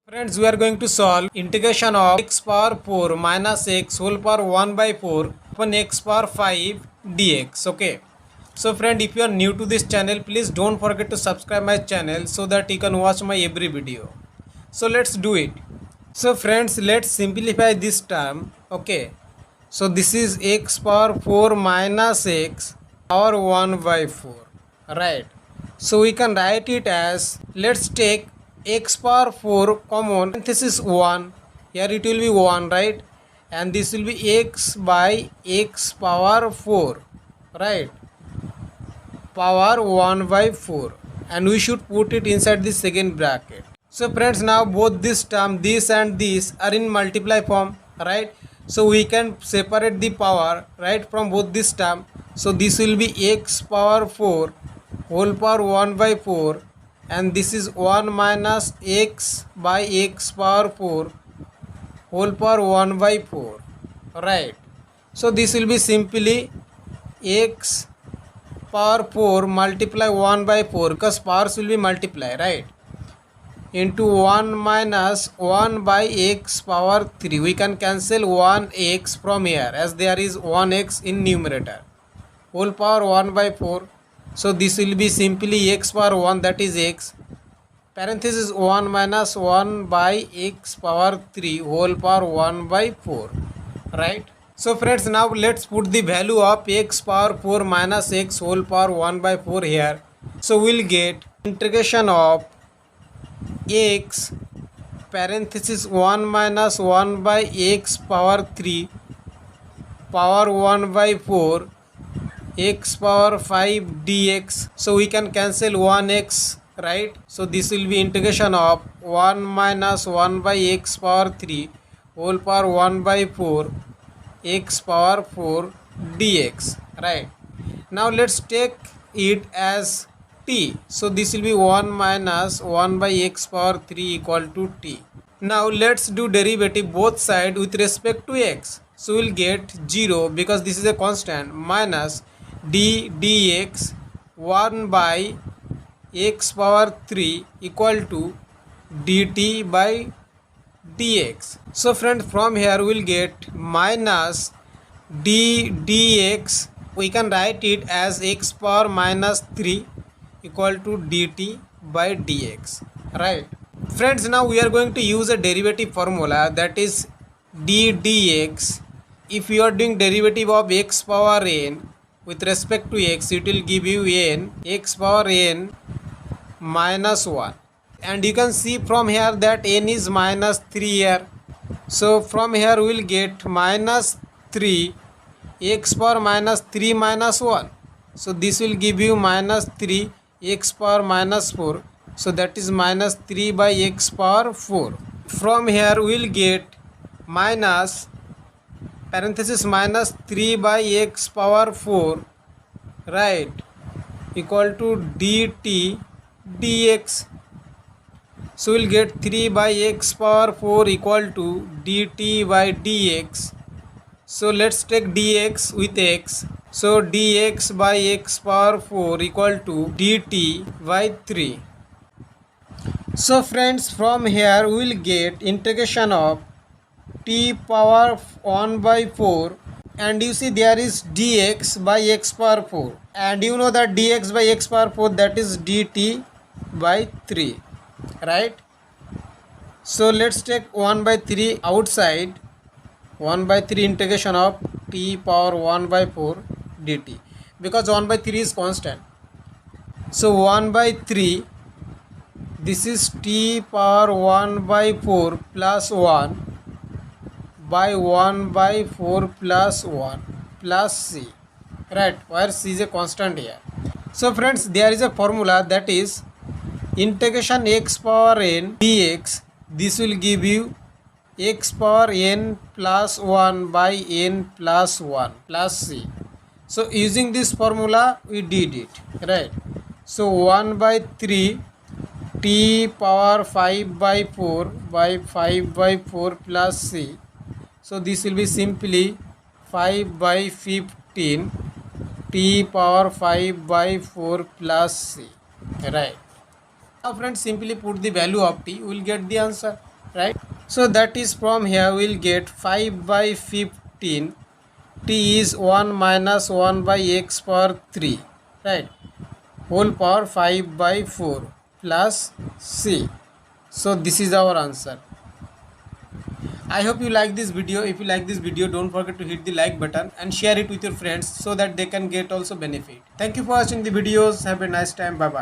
Friends, we are going to solve integration of x power 4 minus x whole power 1 by 4 upon x power 5 dx. Okay. So friend, if you are new to this channel, please don't forget to subscribe my channel so that you can watch my every video. So let's do it. So friends, let's simplify this term. Okay. So this is x power 4 minus x power 1 by 4. Right. So we can write it as, let's take x power 4 common, this is 1, here it will be 1, right, and this will be x by x power 4, right, power 1 by 4, and we should put it inside the second bracket. So friends, now both this term, this and this, are in multiply form, right, so we can separate the power, right, from both this term. So this will be x power 4 whole power 1 by 4, and this is 1 minus x by x power 4 whole power 1 by 4, right. So this will be simply x power 4 multiply 1 by 4, because powers will be multiply, right, into 1 minus 1 by x power 3. We can cancel 1x from here as there is 1x in numerator, whole power 1 by 4. So this will be simply x power 1, that is x, parenthesis 1 minus 1 by x power 3 whole power 1 by 4, right. So friends, now let's put the value of x power 4 minus x whole power 1 by 4 here. So we'll get integration of x parenthesis 1 minus 1 by x power 3 power 1 by 4 x power 5 dx. So we can cancel 1x, right. So this will be integration of 1 minus 1 by x power 3 whole power 1 by 4 x power 4 dx, right. Now let's take it as t. So this will be 1 minus 1 by x power 3 equal to t. Now let's do derivative both sides with respect to x. So we'll get 0 because this is a constant, minus d dx 1 by x power 3 equal to dt by dx. So friends, from here we'll get minus d dx, we can write it as x power minus 3 equal to dt by dx, right. Friends, now we are going to use a derivative formula, that is d dx. If you are doing derivative of x power n with respect to x, it will give you n x power n minus 1, and you can see from here that n is minus 3 here. So from here we will get minus 3 x power minus 3 minus 1. So this will give you minus 3 x power minus 4. So that is minus 3 by x power 4. From here we will get minus parenthesis minus 3 by x power 4, right, equal to dt dx. So we'll get 3 by x power 4 equal to dt by dx. So let's take dx with x. So dx by x power 4 equal to dt by 3. So friends, from here we will get integration of t power 1 by 4, and you see there is dx by x power 4, and you know that dx by x power 4, that is dt by 3, right. So let's take 1 by 3 outside, 1 by 3 integration of t power 1 by 4 dt, because 1 by 3 is constant. So 1 by 3, this is t power 1 by 4 plus 1 by 1 by 4 plus 1 plus c, right, where c is a constant here. So friends, there is a formula, that is integration x power n dx. This will give you x power n plus 1 by n plus 1 plus c. So using this formula we did it, right. So 1 by 3 t power 5 by 4 by 5 by 4 plus c. So this will be simply 5 by 15 t power 5 by 4 plus c, right. Now friends, simply put the value of t, you will get the answer. right? So that is from here we'll get 5 by 15 t is 1 minus 1 by x power 3, right, whole power 5 by 4 plus c. So this is our answer. I hope you like this video. If you like this video, don't forget to hit the like button and share it with your friends so that they can get also benefit. Thank you for watching the videos. Have a nice time. Bye bye.